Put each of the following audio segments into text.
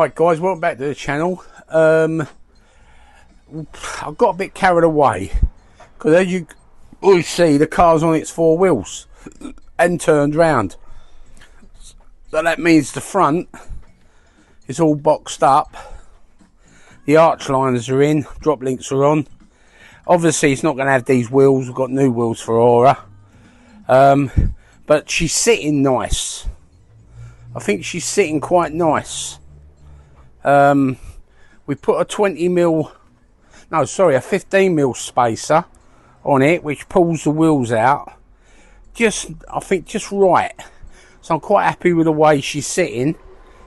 Right guys, welcome back to the channel. I got a bit carried away because as you all see, the car's on its four wheels and turned round, so that means the front is all boxed up, the arch liners are in, drop links are on. Obviously it's not going to have these wheels, we've got new wheels for Aura, but she's sitting nice. I think she's sitting quite nice. We put a 15mm spacer on it, which pulls the wheels out I think just right. So I'm quite happy with the way she's sitting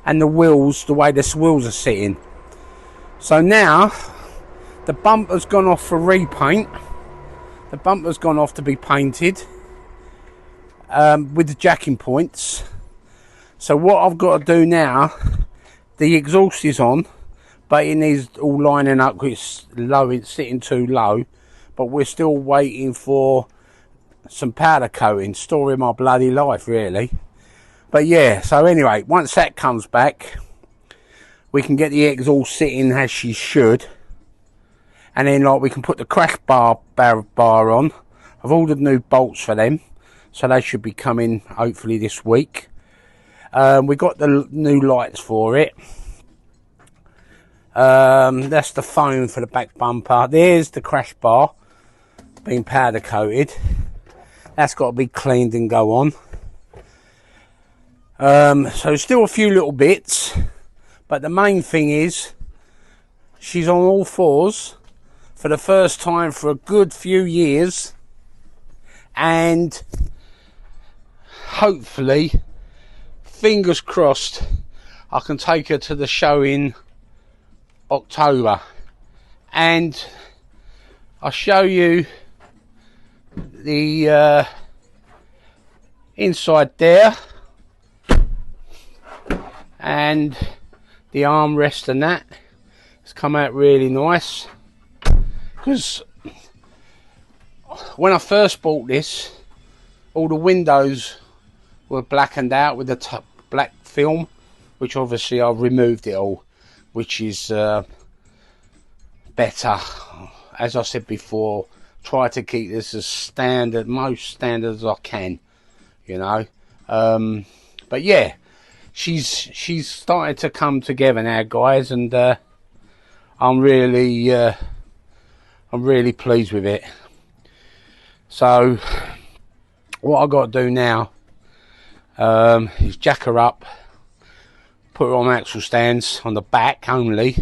and the wheels, the way the wheels are sitting. So now the bumper's gone off for repaint. The bumper's gone off to be painted with the jacking points. So what I've got to do now, the exhaust is on, but it needs all lining up because it's low, it's sitting too low. But we're still waiting for some powder coating, story my bloody life really. But yeah, so anyway, once that comes back, we can get the exhaust sitting as she should. And then like we can put the crash bar on. I've ordered new bolts for them, so they should be coming hopefully this week. We got the new lights for it. That's the foam for the back bumper. There's the crash bar being powder coated. That's got to be cleaned and go on. So still a few little bits, but the main thing is she's on all fours for the first time for a good few years, and hopefully, fingers crossed, I can take her to the show in October and I'll show you the inside there and the armrest, and that has come out really nice. Because when I first bought this, all the windows were blackened out with the black film, which obviously I've removed it all, which is better. As I said before, try to keep this as standard, most standard as I can, you know. But yeah, she's started to come together now, guys, and I'm really pleased with it. So what I got to do now is jack her up, put her on axle stands on the back only,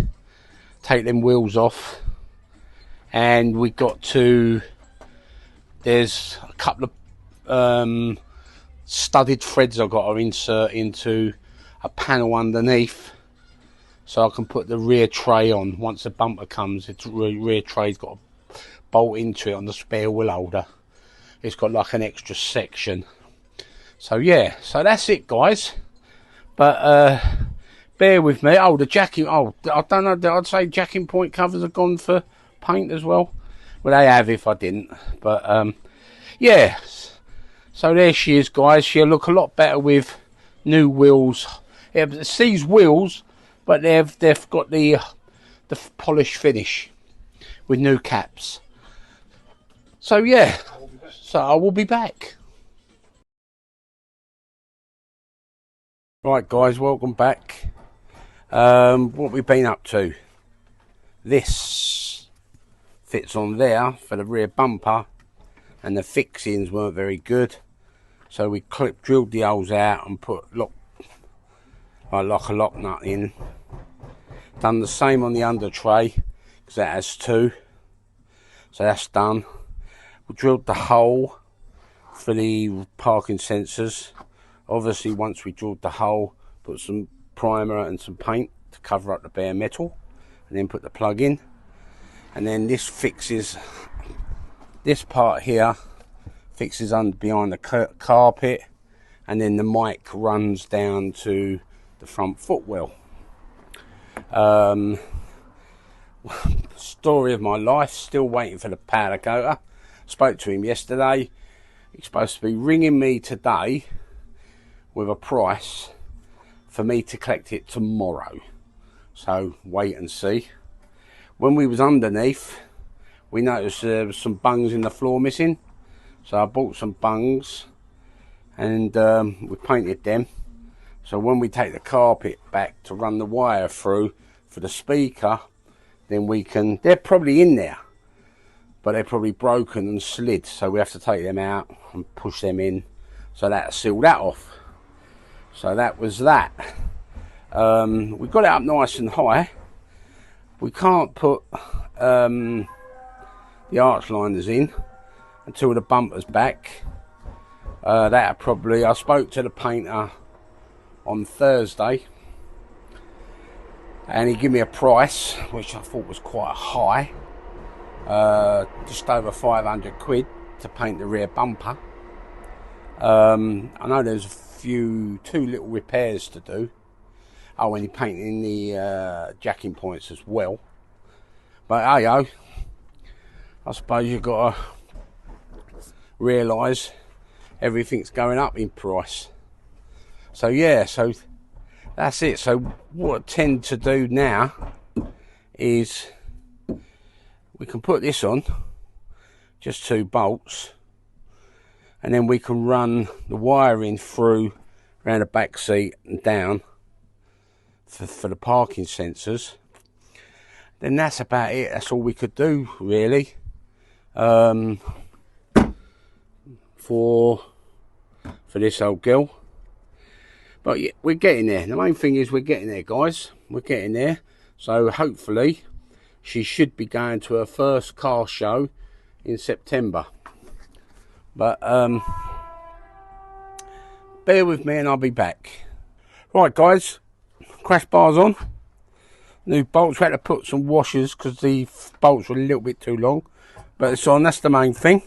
take them wheels off, and we got to, there's a couple of studded threads I've got to insert into a panel underneath so I can put the rear tray on. Once the bumper comes, its rear tray's got to bolt into it on the spare wheel holder. It's got like an extra section. So yeah, so that's it guys. But bear with me. Oh, the jacking, oh, I don't know, I'd say jacking point covers have gone for paint as well. Well, they have if I didn't. But yeah, so there she is guys. She'll look a lot better with new wheels. It's these wheels, but they've got the polished finish with new caps. So yeah, so I will be back. Right guys, welcome back. What we've been up to, this fits on there for the rear bumper and the fixings weren't very good, so we drilled the holes out and put like a lock nut in. Done the same on the under tray because that has two, so that's done. We drilled the hole for the parking sensors. Obviously once we drilled the hole, put some primer and some paint to cover up the bare metal, and then put the plug in. And then this fixes, this part here fixes under behind the carpet, and then the mic runs down to the front footwell. Story of my life, still waiting for the powder coater. Spoke to him yesterday. He's supposed to be ringing me today with a price for me to collect it tomorrow. So wait and see. When we was underneath, we noticed there was some bungs in the floor missing. So I bought some bungs and we painted them. So when we take the carpet back to run the wire through for the speaker, then we can, they're probably in there, but they're probably broken and slid. So we have to take them out and push them in. So that'll seal that off. So that was that. We got it up nice and high. We can't put the arch liners in until the bumper's back. That'll probably, I spoke to the painter on Thursday and he gave me a price which I thought was quite high, just over 500 quid to paint the rear bumper. I know there's two little repairs to do. Oh, and he painting the jacking points as well. But hey, I suppose you've got to realise everything's going up in price. So yeah, so that's it. So what I tend to do now is we can put this on, just 2 bolts, and then we can run the wiring through around the back seat and down for the parking sensors. Then that's about it. That's all we could do really, for this old girl. But yeah, we're getting there. The main thing is we're getting there, guys. We're getting there. So hopefully she should be going to her first car show in September. But bear with me and I'll be back. Right, guys, crash bars on. New bolts. We had to put some washers because the bolts were a little bit too long, but it's on. That's the main thing.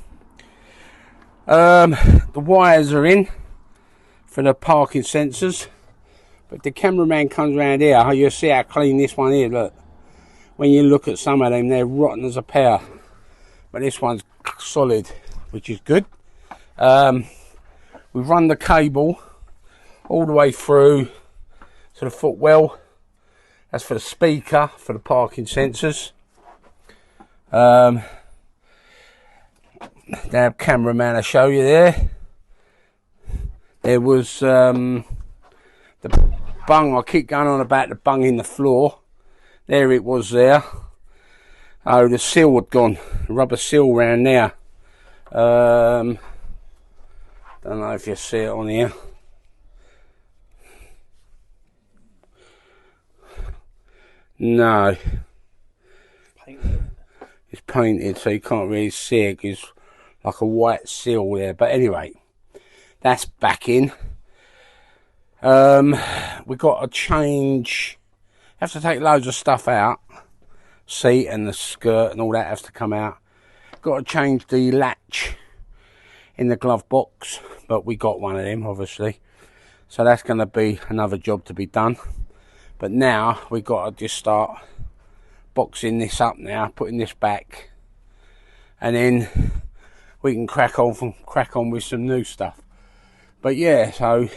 The wires are in for the parking sensors, but the cameraman comes around here, you'll see how clean this one is. Look, when you look at some of them, they're rotten as a pear, but this one's solid, which is good. We've run the cable all the way through to the footwell. That's for the speaker, for the parking sensors. The cameraman, I'll show you there. There was the bung. I keep going on about the bung in the floor. There it was there. Oh, the seal had gone. The rubber seal around there. Don't know if you see it on here. No. It's painted, so you can't really see it. It's like a white seal there. But anyway, that's back in. We've got to change. Have to take loads of stuff out. Seat and the skirt and all that has to come out. Got to change the latch in the glove box, but we got one of them, obviously. So that's going to be another job to be done. But now we've got to just start boxing this up now, putting this back, and then we can crack on with some new stuff. But yeah, so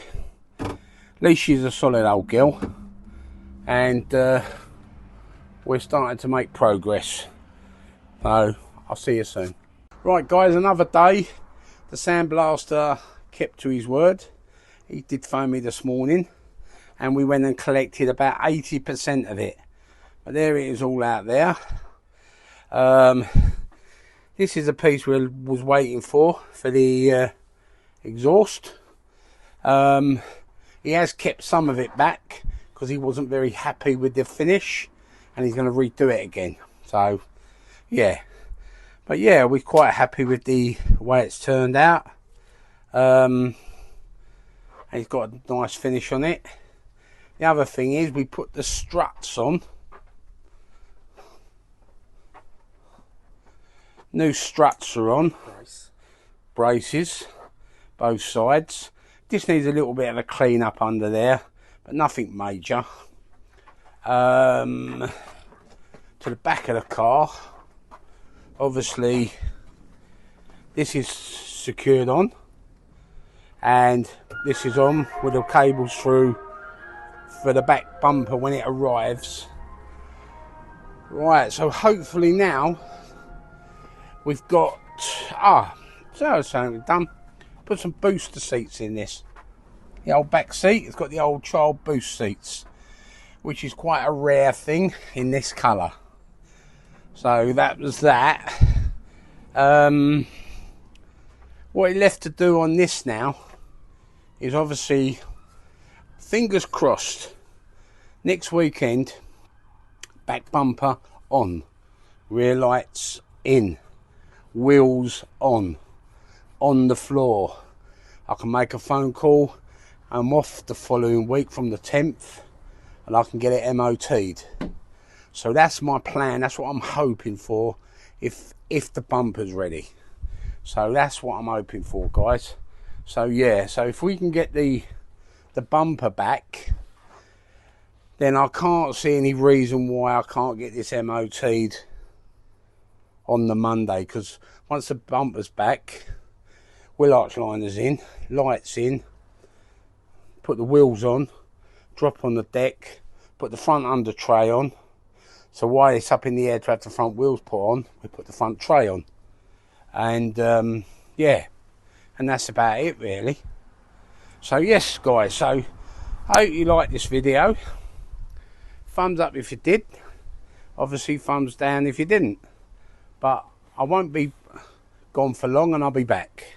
at least she's a solid old girl, and we're starting to make progress. So I'll see you soon. Right, guys, another day. The sandblaster kept to his word. He did phone me this morning, and we went and collected about 80% of it. But there it is, all out there. This is a piece we was waiting for the exhaust. He has kept some of it back because he wasn't very happy with the finish, and he's going to redo it again. So yeah, but yeah, we're quite happy with the way it's turned out. And it's got a nice finish on it. The other thing is we put the struts on. New struts are on. Braces, both sides. This needs a little bit of a clean up under there, but nothing major. To the back of the car, obviously this is secured on, and this is on with the cables through for the back bumper when it arrives. Right, so hopefully now we've got so something we've done. Put some booster seats in this. The old back seat, it's got the old child boost seats, which is quite a rare thing in this colour. So that was that. What it left to do on this now is obviously, fingers crossed, next weekend, back bumper on, rear lights in, wheels on the floor. I can make a phone call. I'm off the following week from the 10th and I can get it MOT'd. So that's my plan. That's what I'm hoping for if the bumper's ready. So that's what I'm hoping for, guys. So yeah, so if we can get the bumper back, then I can't see any reason why I can't get this MOT'd on the Monday, because once the bumper's back, wheel arch liners in, lights in, put the wheels on, drop on the deck, put the front under tray on. So while it's up in the air to have the front wheels put on, we put the front tray on. And yeah, and that's about it really. So yes guys, so I hope you liked this video. Thumbs up if you did, obviously thumbs down if you didn't, but I won't be gone for long and I'll be back.